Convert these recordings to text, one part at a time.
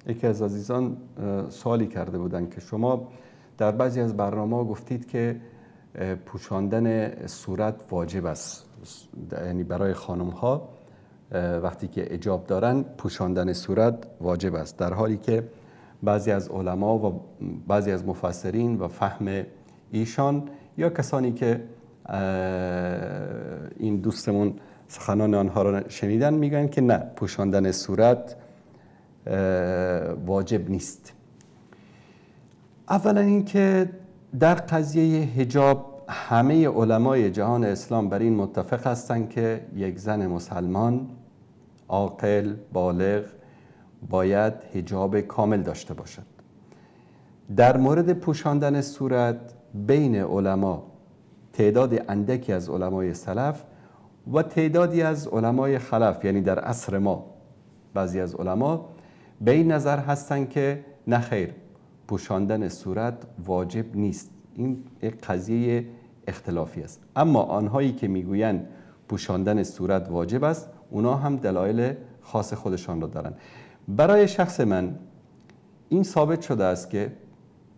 یکی از عزیزان سوالی کرده بودند که شما در بعضی از برنامه‌ها گفتید که پوشاندن صورت واجب است، یعنی برای خانم‌ها وقتی که حجاب دارن پوشاندن صورت واجب است، در حالی که بعضی از علما و بعضی از مفسرین و فهم ایشان یا کسانی که این دوستمون سخنان آنها را شنیدن میگن که نه، پوشاندن صورت واجب نیست. اولا اینکه در قضیه حجاب همه علمای جهان اسلام بر این متفق هستند که یک زن مسلمان عاقل بالغ باید حجاب کامل داشته باشد. در مورد پوشاندن صورت بین علما تعداد اندکی از علمای سلف و تعدادی از علمای خلف، یعنی در عصر ما بعضی از علما به این نظر هستند که نه خیر، پوشاندن صورت واجب نیست. این یک قضیه اختلافی است. اما آنهایی که میگویند پوشاندن صورت واجب است، اونا هم دلایل خاص خودشان را دارند. برای شخص من این ثابت شده است که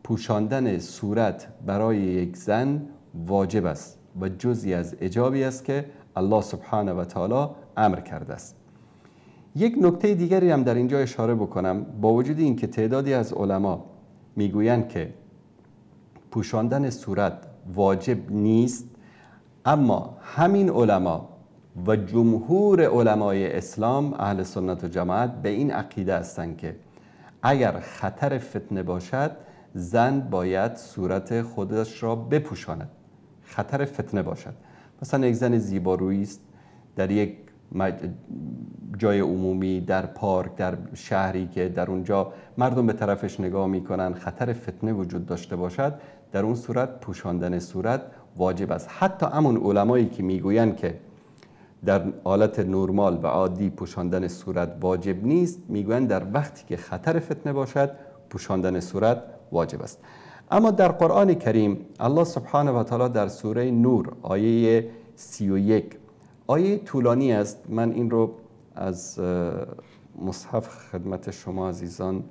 پوشاندن صورت برای یک زن واجب است و جزئی از حجابی است که الله سبحانه و تعالی امر کرده است. یک نکته دیگری هم در اینجا اشاره بکنم. با وجود اینکه تعدادی از علما میگویند که پوشاندن صورت واجب نیست، اما همین علما و جمهور علمای اسلام اهل سنت و جماعت به این عقیده هستند که اگر خطر فتنه باشد زن باید صورت خودش را بپوشاند. خطر فتنه باشد، مثلا یک زن زیبارویی است در یک جای عمومی، در پارک، در شهری که در اونجا مردم به طرفش نگاه میکنن، خطر فتنه وجود داشته باشد، در اون صورت پوشاندن صورت واجب است. حتی همون علمایی که میگویند که در حالت نرمال و عادی پوشاندن صورت واجب نیست، میگویند در وقتی که خطر فتنه باشد پوشاندن صورت واجب است. اما در قرآن کریم الله سبحانه و تعالی در سوره نور آیه 31، آیه طولانی است، من این رو از مصحف خدمت شما عزیزان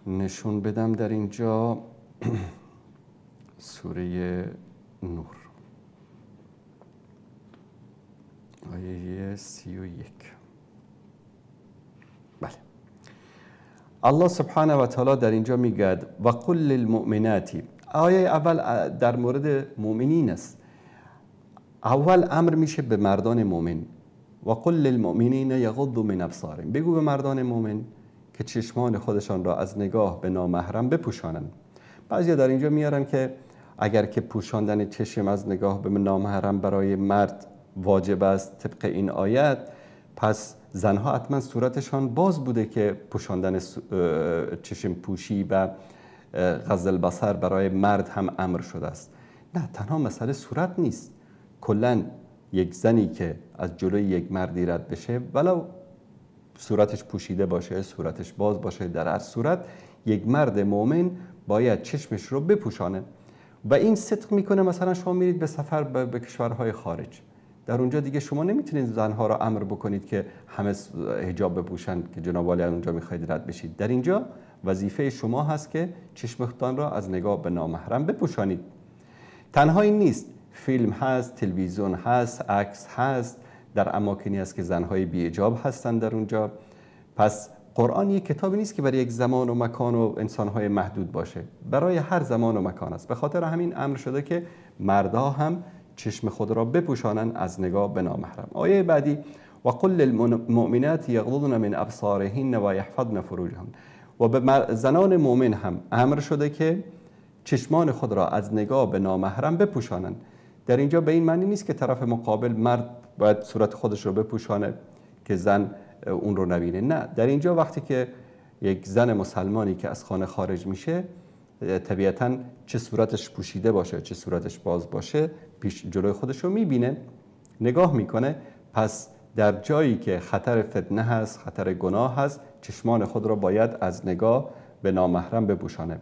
نشون بدم. در اینجا سوره نور آیه 31، بله، الله سبحانه و تعالی در اینجا میگه و قل للمؤمنات. آیه اول در مورد مؤمنین است. اول امر میشه به مردان مؤمن، و قل للمؤمنین یغضوا من ابصارهم، بگو به مردان مؤمن که چشمان خودشان را از نگاه به نامحرم بپوشانند. بعضیا در اینجا میارن که اگر که پوشاندن چشم از نگاه به نامحرم برای مرد واجب است طبق این آیت، پس زنها حتما صورتشان باز بوده که پوشاندن چشم پوشی و غض البصر برای مرد هم امر شده است. نه، تنها مسئله صورت نیست، کلا یک زنی که از جلوی یک مردی رد بشه، ولو صورتش پوشیده باشه، صورتش باز باشه، در هر صورت یک مرد مؤمن باید چشمش رو بپوشانه. و این صدق میکنه مثلا شما میرید به سفر به کشورهای خارج، در اونجا دیگه شما نمیتونید زنها را امر بکنید که همه حجاب بپوشن که جناب عالی اونجا میخواید رد بشید. در اینجا وظیفه شما هست که چشمتان را از نگاه به نامحرم بپوشانید. تنها این نیست، فیلم هست، تلویزیون هست، عکس هست، در اماکنی هست که زنهای بی حجاب هستند در اونجا. پس قرآن یک کتابی نیست که برای یک زمان و مکان و انسانهای محدود باشه، برای هر زمان و مکان است. به خاطر همین امر شده که مردها هم چشم خود را بپوشانند از نگاه به نامحرم. آیه بعدی و قل للمؤمنات یغضضن من ابصارهن و یحفظن فروجهن، و به زنان مؤمن هم امر شده که چشمان خود را از نگاه به نامحرم بپوشانند. در اینجا به این معنی نیست که طرف مقابل مرد باید صورت خودش رو بپوشانه که زن اون رو نبینه. نه، در اینجا وقتی که یک زن مسلمانی که از خانه خارج میشه، طبیعتاً چه صورتش پوشیده باشه چه صورتش باز باشه، پیش جلوی خودش رو میبینه، نگاه میکنه. پس در جایی که خطر فتنه هست، خطر گناه هست، چشمان خود را باید از نگاه به نامحرم بپوشانه.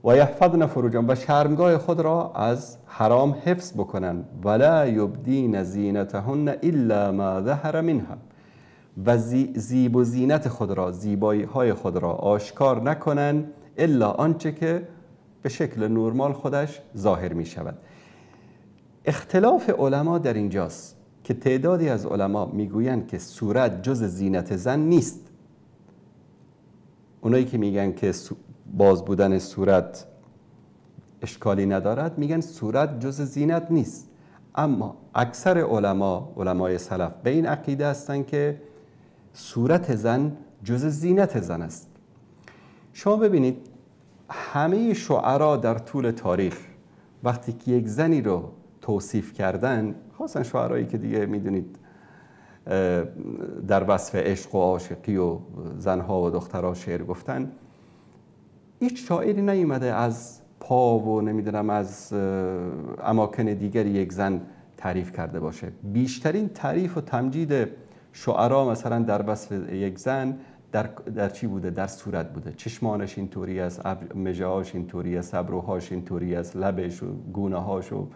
و یحفظن فروجهن، و شرمگاه خود را از حرام حفظ بکنن. ولا یبدین زینتهن الا ما ظهر منها، و زیب و زینت خود را، زیبایی های خود را آشکار نکنند الا آنچه که به شکل نرمال خودش ظاهر می شود. اختلاف علما در اینجاست که تعدادی از علما میگویند که صورت جز زینت زن نیست. اونایی که میگن که باز بودن صورت اشکالی ندارد میگن صورت جز زینت نیست. اما اکثر علمای سلف به این عقیده هستند که صورت زن جز زینت زن است. شما ببینید همه شعرا در طول تاریخ وقتی که یک زنی رو توصیف کردن، خاصا شعرایی که دیگه میدونید در وصف عشق و عاشقی و زنها و دخترها شعر گفتن، هیچ شاعری نیومده از پا و نمیدونم از اماکن دیگر یک زن تعریف کرده باشه. بیشترین تعریف و تمجید شعرا مثلا در وصف یک زن در چی بوده؟ در صورت بوده. چشمانش اینطوری است، مژه‌هاش اینطوری است، ابروهاش اینطوری است، لبش و گونه‌هاش و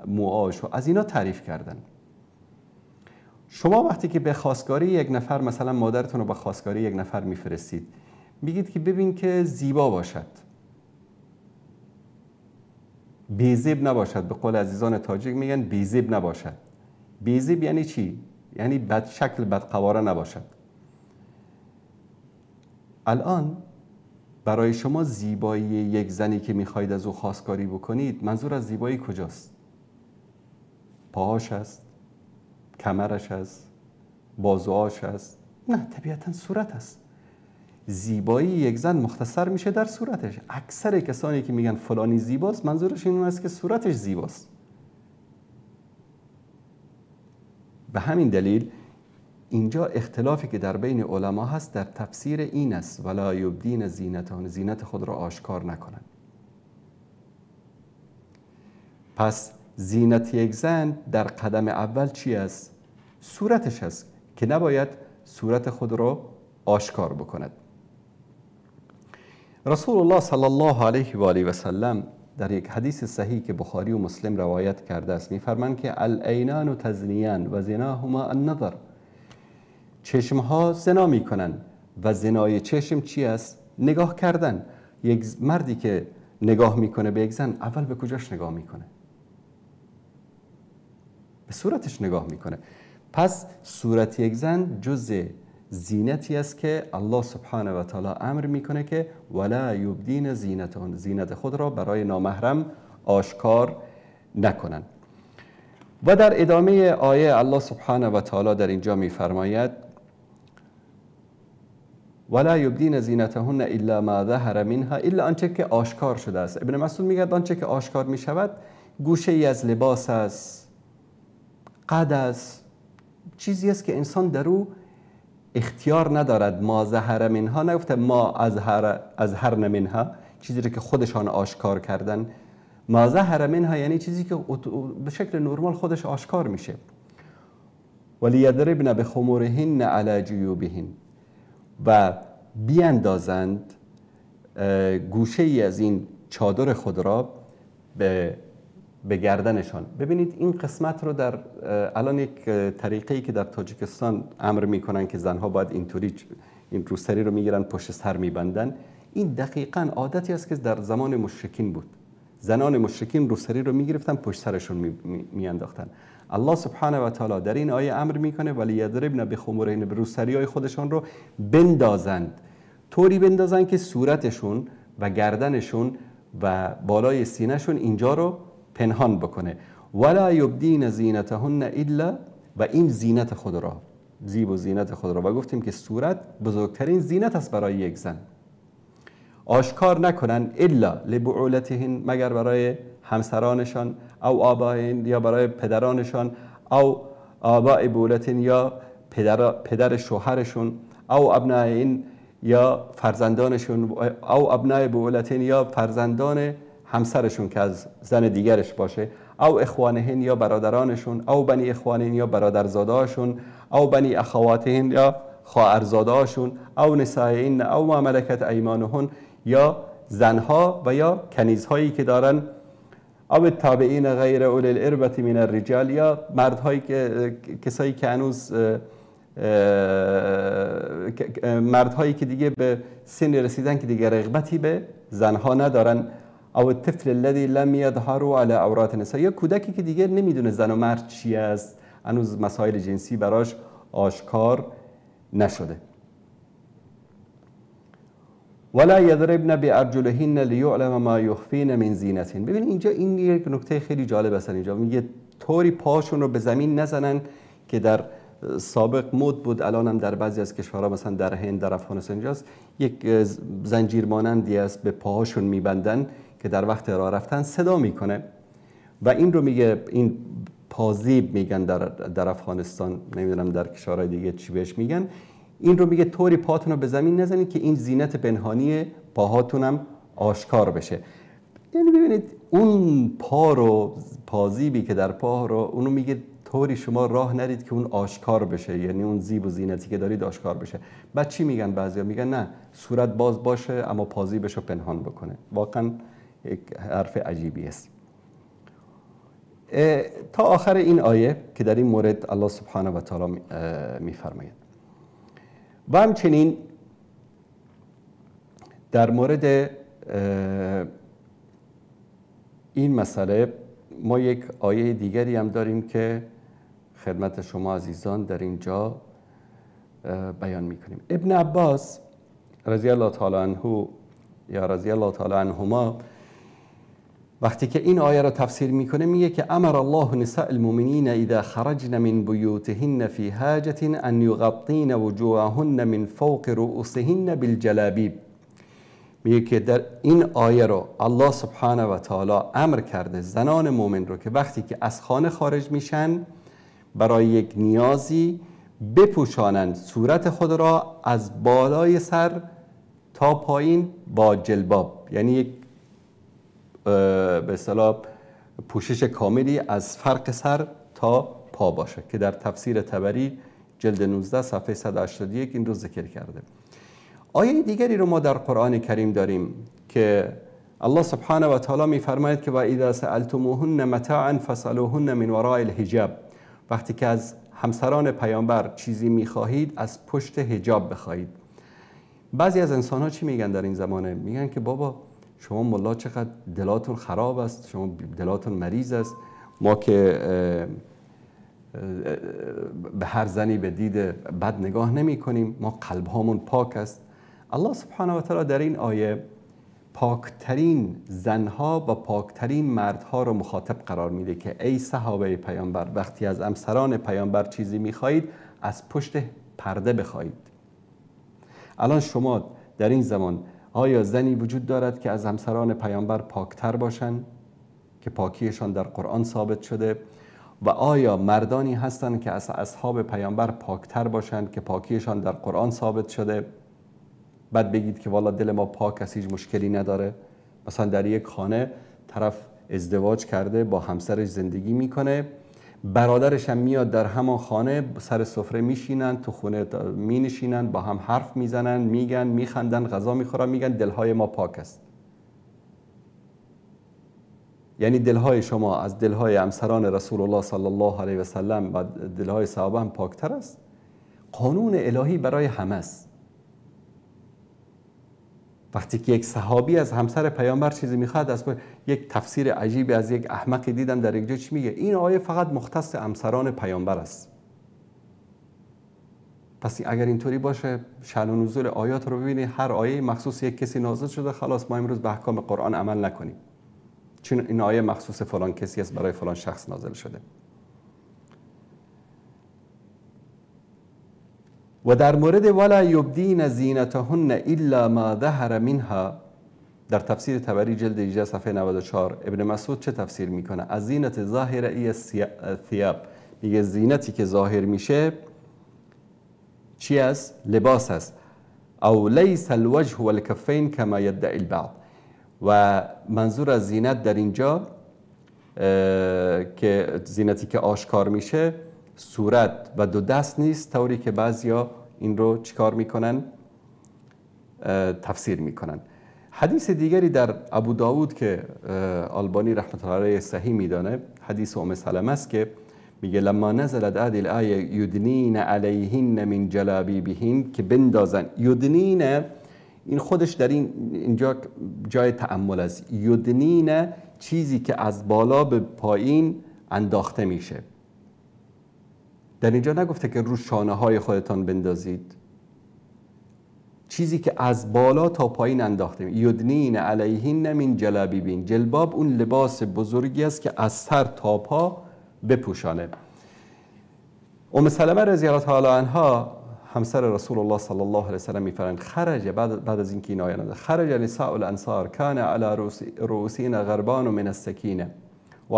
موهاش و از اینا تعریف کردن. شما وقتی که به خواستگاری یک نفر، مثلا مادرتون رو به خواستگاری یک نفر میفرستید، میگید که ببین که زیبا باشد، بیزیب نباشد. به قول عزیزان تاجیک میگن بیزیب نباشد. بیزیب یعنی چی؟ یعنی بد شکل، بد قواره نباشد. الان برای شما زیبایی یک زنی که میخواید از او خواستگاری بکنید، منظور از زیبایی کجاست؟ پاهاش است؟ کمرش است؟ بازوهاش است؟ نه، طبیعتا صورت است. زیبایی یک زن مختصر میشه در صورتش. اکثر کسانی که میگن فلانی زیباست منظورش این است که صورتش زیباست. به همین دلیل اینجا اختلافی که در بین علما هست در تفسیر این است ولا یبدین زینتهن، زینت خود را آشکار نکنند. پس زینت یک زن در قدم اول چی است؟ صورتش است که نباید صورت خود را آشکار بکند. رسول الله صلی الله علیه و آله و سلم در یک حدیث صحیح که بخاری و مسلم روایت کرده است می‌فرمایند که العینان تزنیان و زناهما النظر. چشمها زنا میکنن و زنای چشم چی است؟ نگاه کردن. یک مردی که نگاه میکنه به یک زن، اول به کجاش نگاه میکنه؟ به صورتش نگاه میکنه. پس صورت یک زن جز زینتی است که الله سبحانه و تعالی امر میکنه که ولا یبدین زینتهن، زینت خود را برای نامحرم آشکار نکنند. و در ادامه آیه الله سبحانه و تعالی در اینجا میفرماید ولا یبدین زینتهن الا ما ظهر منها، الا آنچه که آشکار شده است. ابن مسعود میگه آنچه که آشکار میشود گوشه ای از لباس است، قد است، چیزی است که انسان در او اختیار ندارد. ما ظهر منها نگفته ما اظهرن منها، چیزی که خودشان آشکار کردن. ما ظهر منها یعنی چیزی که به شکل نرمال خودش آشکار میشه. ولیضربن بخمورهن علی جیوبهن، و بیاندازند گوشه ای از این چادر خود را به گردنشان. ببینید این قسمت رو در الان یک طریقه‌ای که در تاجیکستان امر میکنن که زنها باید اینطوری این روسری رو میگیرن پشت سر میبندن، این دقیقاً عادتی است که در زمان مشرکین بود. زنان مشرکین روسری رو میگرفتن پشت سرشون میانداختن. الله سبحانه و تعالی در این آیه امر میکنه ولی یضربن بخمورهن، به روسری‌های خودشان رو بندازند، طوری بندازند که صورتشون و گردنشون و بالای سینهشون اینجا رو پنهان بکنه. ولا یبدین زینتهن الا، و این زینت خود را، زیب و زینت خود را، و گفتیم که صورت بزرگترین زینت است برای یک زن، آشکار نکنن الا لبعولتهن، مگر برای همسرانشان، او آبائهن، یا برای پدرانشان، او آباء بعولتهن، یا پدر شوهرشون، او ابنائهن، یا فرزندانشون، او ابناء بعولتهن، یا فرزندان همسرشون که از زن دیگرش باشه، او اخوانهن، یا برادرانشون، او بنی اخوانهن، یا برادرزادهاشون، او بنی اخواتهن، یا خواهرزادهاشون، او نسائهن، او ما ملکت ایمانهن، یا زنها و یا کنیزهایی که دارن، او التابعین غیر اولی الاربة من الرجال، یا مردهایی که کسایی که هنوز مردهایی که دیگه به سن رسیدن که دیگه رغبتی به زنها ندارن، او الطفل الذي لم يظهروا على عورات النساء، یا کودکی که دیگه نمیدونه زن و مرد چی است، هنوز مسائل جنسی براش آشکار نشده. ولا يضربن بارجلهن ليعلم ما يخفين من زینتهن. ببین اینجا این یک نکته خیلی جالب است. اینجا میگه طوری پاشون رو به زمین نزنن که در سابق مد بود، الان هم در بعضی از کشورها مثلا در هند، در افغانستان اینجاست، یک زنجیر مانندی است به پاهاشون میبندن که در وقت راه رفتن صدا میکنه و این رو میگه، این پازیب میگن در افغانستان، نمیدونم در کشورهای دیگه چی بهش میگن. این رو میگه طوری پاتون رو به زمین نزنید که این زینت پنهانی پاهاتون هم آشکار بشه. یعنی ببینید اون پا رو، پازیبی که در پا رو، اونو میگه طوری شما راه نرید که اون آشکار بشه، یعنی اون زیب و زینتی که دارید آشکار بشه. بعد چی میگن بعضیا؟ میگن نه، صورت باز باشه اما پازیبش رو پنهان بکنه. واقعا یک حرف عجیبی است. تا آخر این آیه که در این مورد الله سبحانه و تعالی میفرماید. و همچنین در مورد این مسئله ما یک آیه دیگری هم داریم که خدمت شما عزیزان در اینجا بیان میکنیم. ابن عباس رضی الله تعالی عنه یا رضی الله تعالی عنهما وقتی که این آیه را تفسیر میکنه میگه که امر الله نساء المؤمنین اذا خرجن من بیوتهن فی حاجة ان یغطین وجوههن من فوق رؤوسهن بالجلابیب. میگه که در این آیه رو الله سبحانه و تعالی امر کرده زنان مؤمن رو که وقتی که از خانه خارج میشن برای یک نیازی بپوشانند صورت خود را از بالای سر تا پایین با جلباب، یعنی یک به اصطلاح پوشش کاملی از فرق سر تا پا باشه که در تفسیر طبری جلد 19 صفحه 181 این رو ذکر کرده. آیه دیگری رو ما در قرآن کریم داریم که الله سبحانه و تعالی میفرماید که و اذا سألتموهن متاعا فاسألوهن من وراء الحجاب. وقتی که از همسران پیامبر چیزی میخواهید از پشت حجاب بخواهید. بعضی از انسان ها چی میگن در این زمانه؟ میگن که بابا شما ملا چقدر دلاتون خراب است، شما دلاتون مریض است، ما که به هر زنی به دید بد نگاه نمی کنیم، ما قلب هامون پاک است. الله سبحانه و تعالی در این آیه پاکترین زنها و پاکترین مردها رو مخاطب قرار میده که ای صحابه پیامبر وقتی از همسران پیامبر چیزی میخواهید از پشت پرده بخواهید. الان شما در این زمان آیا زنی وجود دارد که از همسران پیامبر پاکتر باشند که پاکیشان در قرآن ثابت شده؟ و آیا مردانی هستند که از اصحاب پیامبر پاکتر باشند که پاکیشان در قرآن ثابت شده؟ بعد بگید که والا دل ما پاک است، هیچ مشکلی نداره. مثلا در یک خانه طرف ازدواج کرده با همسرش زندگی میکنه، برادرش هم میاد در همان خانه سر سفره میشینن، تو خونه مینشینن، با هم حرف میزنن، میگن، میخندن، غذا میخورن، میگن دلهای ما پاک است. یعنی دلهای شما از دلهای همسران رسول الله صلی الله علیه و سلم و دلهای صحابه هم پاکتر است؟ قانون الهی برای همه است. وقتی که یک صحابی از همسر پیامبر چیزی میخواد، از یک تفسیر عجیبی از یک احمقی دیدم در یک جا چی میگه؟ این آیه فقط مختص همسران پیامبر است. پس اگر اینطوری باشه شأن و نزول آیات رو ببینید، هر آیه مخصوص یک کسی نازل شده، خلاص ما امروز به احکام قرآن عمل نکنیم چون این آیه مخصوص فلان کسی است، برای فلان شخص نازل شده. و در مورد ولا یبدین زینتهن الا ما ظهر منها در تفسیر طبری جلد 18 صفحه 94 ابن مسعود چه تفسیر میکنه؟ از زینت ظاهره ای ثیاب، میگه زینتی که ظاهر میشه چی است؟ لباس است. او لیس الوجه والکفین کما یدعی البعض. و منظور از زینت در اینجا که زینتی که آشکار میشه صورت و دو دست نیست، طوری که بعضیا این رو چیکار میکنن؟ تفسیر میکنن. حدیث دیگری در ابو داود که البانی رحمت الله علیه صحیح میدانه، حدیث ام سلمه است که میگه لما نزلت هذه الآیه یدنین علیهن من جلابیبهن، که بندازن. یدنین این خودش در اینجا جای تأمل است. یدنین چیزی که از بالا به پایین انداخته میشه. در اینجا نگفته که رو شانه های خودتان بندازید، چیزی که از بالا تا پایین انداخته میشه. یدنین علیهن من جلابیبهن، جلباب اون لباس بزرگی است که از سر تا پا بپوشانه. ام سلمه رضی الله تعالی عنها همسر رسول الله صلی الله علیه و سلم میفرمایند خرج، بعد از اینکه این آیه نازل، خرج نساء الانصار کان علی رؤوسهن غربان من السکینه و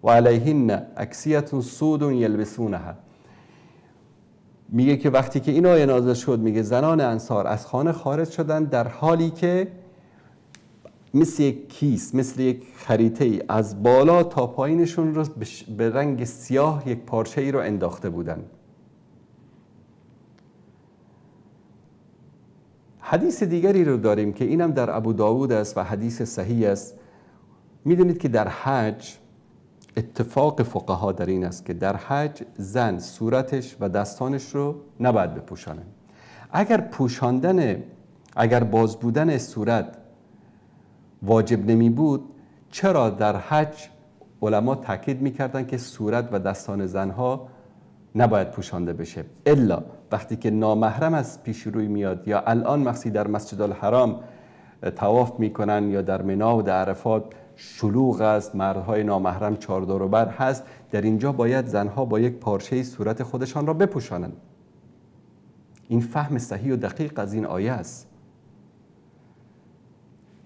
علیهن اکسیه سود یلبسونها. میگه که وقتی که این آیه نازل شد، میگه زنان انصار از خانه خارج شدن در حالی که مثل یک کیس، مثل یک خریطه ای از بالا تا پایینشون رو به رنگ سیاه یک پارچه ای رو انداخته بودن. حدیث دیگری رو داریم که اینم در ابو داود است و حدیث صحیح است. میدونید که در حج اتفاق فقها در این است که در حج زن صورتش و دستانش رو نباید بپوشانه. اگر باز بودن صورت واجب نمی بود، چرا در حج علما تاکید میکردن که صورت و دستان زنها نباید پوشانده بشه؟ الا وقتی که نامحرم از پیش روی میاد، یا الان وقتی در مسجد الحرام طواف میکنن یا در منی و در عرفات شلوغ است، مردهای نامحرم چهار دور و بر هست، در اینجا باید زنها با یک پارچه صورت خودشان را بپوشانند. این فهم صحیح و دقیق از این آیه است.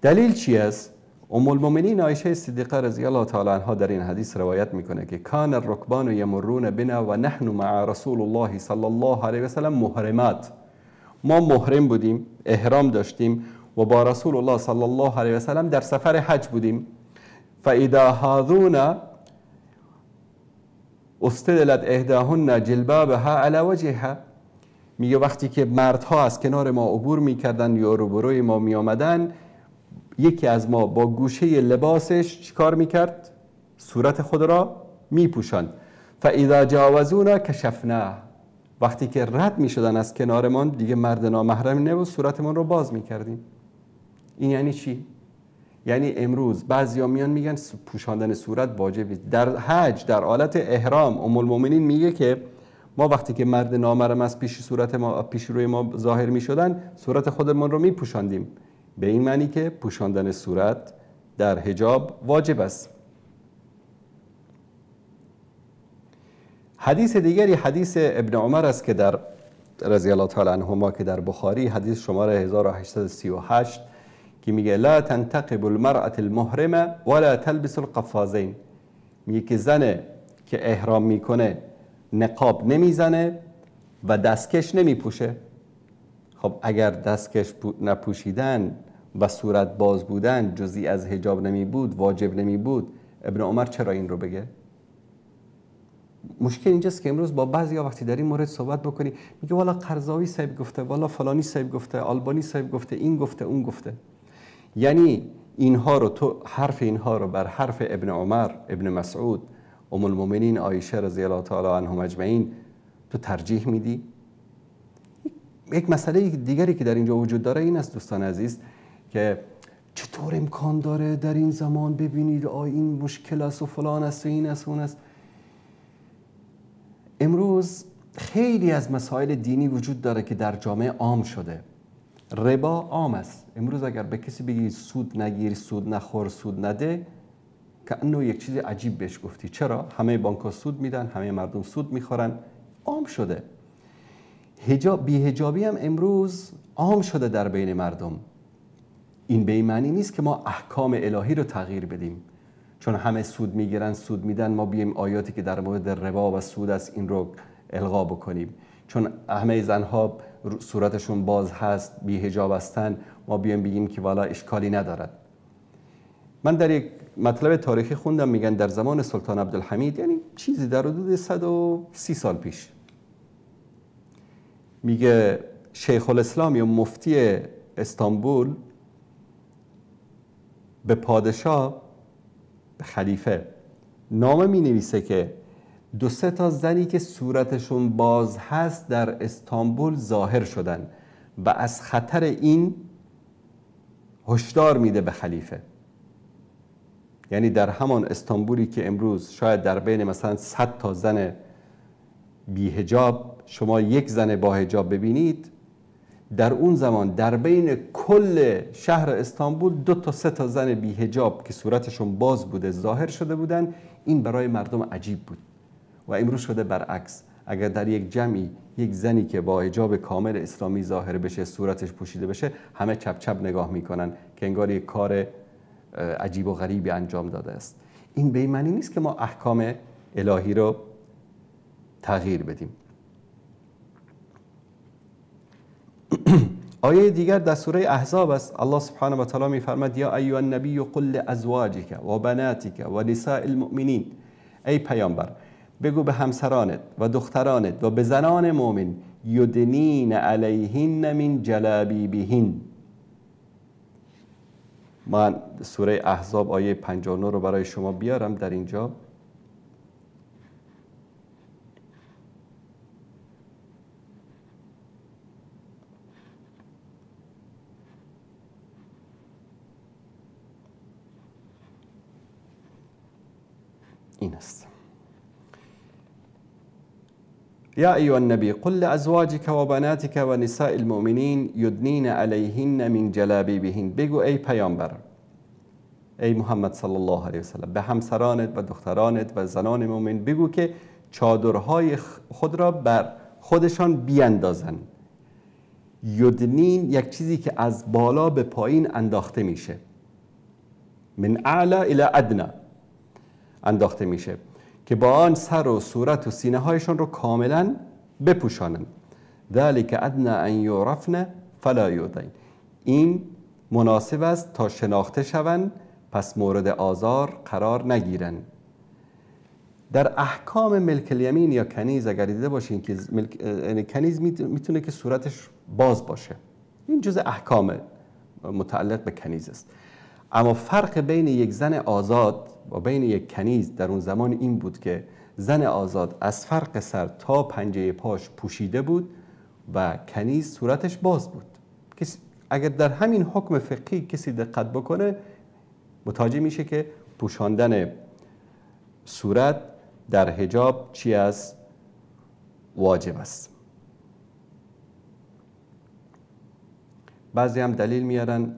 دلیل چی است؟ ام المؤمنین عایشه صدیقه رضی الله تعالی عنها در این حدیث روایت میکنه که کان الرکبان یمرون بنا و نحن مع رسول الله صلی الله علیه و سلم محرمات. ما محرم بودیم، احرام داشتیم و با رسول الله صلی الله علیه و سلم در سفر حج بودیم. فاذا هذون استدلت احداهن جلبابها علی وجهها. میگه وقتی که مردها از کنار ما عبور میکردن یا روبروی ما میآمدن، یکی از ما با گوشه لباسش چیکار میکرد؟ صورت خود را میپوشاند. فاذا جاوزونا کشفنا. وقتی که رد میشدن از کنارمان، دیگه مرد نامحرم نبود، صورتمون رو باز میکردیم. این یعنی چی؟ یعنی امروز بعضیا میان میگن پوشاندن صورت واجبه. در حج در حالت احرام ام المؤمنین میگه که ما وقتی که مرد نامحرم از پیش روی ما ظاهر میشدن، صورت خودمون رو میپوشاندیم. به این معنی که پوشاندن صورت در حجاب واجب است. حدیث دیگری حدیث ابن عمر است که در رضی الله تعالی عنهما که در بخاری، حدیث شماره 1838 که میگه لا تنتقب المرأة المحرمه ولا تلبس القفازین. میگه که زن که احرام میکنه نقاب نمیزنه و دستکش نمیپوشه. خب اگر دستکش نپوشیدن و صورت باز بودن جزئی از حجاب نمی بود، واجب نمی بود، ابن عمر چرا این رو بگه؟ مشکل اینجاست که امروز با بعضیا وقتی در این مورد صحبت بکنی، میگه والا قرضاوی صاحب گفته، والا فلانی صاحب گفته، آلبانی صاحب گفته، این گفته، اون گفته. یعنی اینها رو، تو حرف اینها رو بر حرف ابن عمر، ابن مسعود، ام المؤمنین عایشه رضی الله تعالی عنهم اجمعین تو ترجیح میدی؟ یک مسئله دیگری که در اینجا وجود داره این است دوستان عزیز، که چطور امکان داره در این زمان ببینید این مشکل است و فلان است و این است و اون است. امروز خیلی از مسائل دینی وجود داره که در جامعه عام شده. ربا عام است. امروز اگر به کسی بگی سود نگیر، سود نخور، سود نده، که انو یک چیز عجیب بهش گفتی. چرا؟ همه بانک‌ها سود میدن، همه مردم سود میخورن. عام شده. بی‌حجابی هم امروز عام شده در بین مردم. این به این معنی نیست که ما احکام الهی رو تغییر بدیم. چون همه سود میگیرن، سود میدن، ما بیایم آیاتی که در مورد ربا و سود است این رو الغا بکنیم. چون همه زنها صورتشون باز هست، بی‌حجاب هستن، ما بیایم بگیم که والا اشکالی ندارد. من در یک مطلب تاریخی خوندم، میگن در زمان سلطان عبدالحمید، یعنی چیزی در حدود 130 سال پیش، میگه شیخ الاسلام یا مفتی استانبول به پادشاه، به خلیفه نامه می نویسه که 2-3 تا زنی که صورتشون باز هست در استانبول ظاهر شدن و از خطر این هشدار میده به خلیفه. یعنی در همان استانبولی که امروز شاید در بین مثلا 100 تا زن بی حجاب شما یک زن با حجاب ببینید، در اون زمان در بین کل شهر استانبول 2 تا 3 تا زن بی حجاب که صورتشون باز بوده ظاهر شده بودن. این برای مردم عجیب بود. و امروز شده برعکس. اگر در یک جمعی یک زنی که با حجاب کامل اسلامی ظاهر بشه، صورتش پوشیده بشه، همه چپ چپ نگاه میکنن که انگار یک کار عجیب و غریبی انجام داده است. این به این معنی نیست که ما احکام الهی رو تغییر بدیم. آیه دیگر در سوره احزاب است. الله سبحانه و تعالی میفرماید یا ایها النبی قل لازواجک و بناتک و نساء المؤمنین، ای پیامبر بگو به همسرانت و دخترانت و به زنان مؤمن یدنین علیهن من جلابیبهن. من سوره احزاب آیه 59 رو برای شما بیارم. در اینجا این است: یا ایها النبی قل لازواجک و بناتک و نساء المؤمنین یدنین علیهن من جلابیبهن. بگو ای پیامبر، ای محمد صلی الله علیه وسلم، به همسرانت و دخترانت و زنان مؤمن بگو که چادرهای خود را بر خودشان بیاندازن. یدنین یک چیزی که از بالا به پایین انداخته میشه، من اعلا الی ادنا انداخته میشه، که با آن سر و صورت و سینه هایشان رو کاملا بپوشانند. ذلک ادنا ان یعرفن فلا یؤذین. این مناسب است تا شناخته شوند، پس مورد آزار قرار نگیرند. در احکام ملک الیمین یا کنیز اگر دیده باشین که کنیز میتونه که صورتش باز باشه، این جزء احکام متعلق به کنیز است. اما فرق بین یک زن آزاد و بین یک کنیز در اون زمان این بود که زن آزاد از فرق سر تا پنجه پاش پوشیده بود و کنیز صورتش باز بود. اگر در همین حکم فقهی کسی دقت بکنه متوجه میشه که پوشاندن صورت در حجاب چی از واجب است. بعضی هم دلیل میارن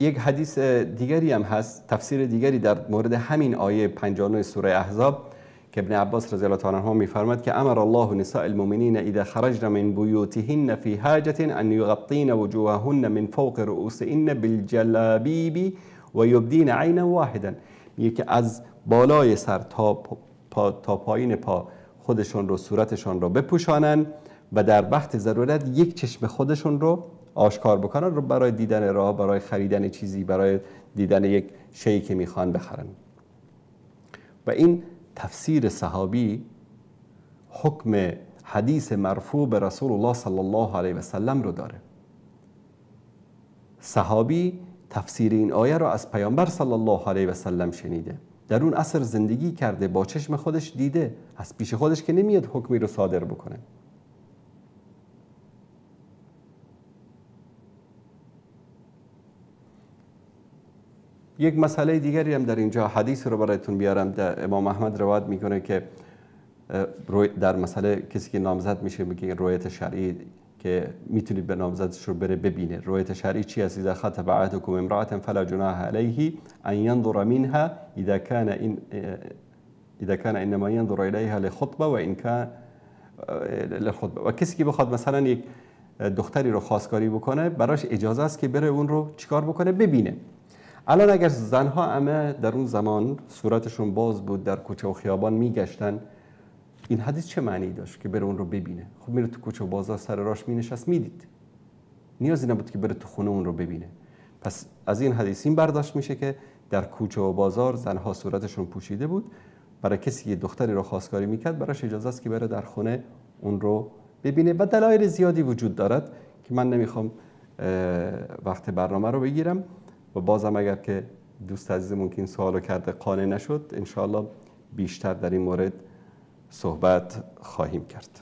یک حدیث دیگری هم هست، تفسیر دیگری در مورد همین آیه 59 سوره احزاب که ابن عباس رضی الله تعالی عنه میفرماد که امر الله نساء المؤمنین اذا خرجن من بیوتهن فی حاجة ان یغطین وجوههن من فوق رؤوسهن بالجلابیب و یبدین عینا واحدا. میگه که از بالای سر تا پایین پا خودشون رو، صورتشون رو بپوشانن و در وقت ضرورت یک چشم خودشون رو آشکار بکنن، رو برای دیدن راه، برای خریدن چیزی، برای دیدن یک شیئی که میخوان بخرن. و این تفسیر صحابی حکم حدیث مرفوع به رسول الله صلی الله علیه و سلم رو داره. صحابی تفسیر این آیه رو از پیامبر صلی الله علیه و سلم شنیده، در اون عصر زندگی کرده، با چشم خودش دیده، از پیش خودش که نمیاد حکمی رو صادر بکنه. یک مسئله دیگری هم در اینجا حدیث رو برایتون بیارم. امام احمد روایت میکنه که در مسئله کسی که نامزد میشه میگه روایت شرعی که میتونید به نامزدش رو بره ببینه. روایت شرعی چی است؟ اذا خطب احدکم امرأة فلا جناح علیه ان ينظر منها اذا كان انما ينظر الیها لخطبه و ان كان للخطبه. و کسی که بخواد مثلا یک دختری رو خواستگاری بکنه، براش اجازه است که بره اون رو چیکار بکنه؟ ببینه. الان اگر زنها همه در اون زمان صورتشون باز بود، در کوچه و خیابان میگشتن، این حدیث چه معنی داشت که بره اون رو ببینه؟ خب میره تو کوچه و بازار سر راش مینشست میدید، نیازی نبود که بره تو خونه اون رو ببینه. پس از این حدیث این برداشت میشه که در کوچه و بازار زنها صورتشون پوشیده بود، برای کسی که دختری رو خواستگاری میکرد براش اجازه است که بره در خونه اون رو ببینه. و دلایل زیادی وجود دارد که من نمیخوام وقت برنامه رو بگیرم. و بازم اگر که دوست عزیزمون که این سوالو کرده قانع نشد، انشاءالله بیشتر در این مورد صحبت خواهیم کرد.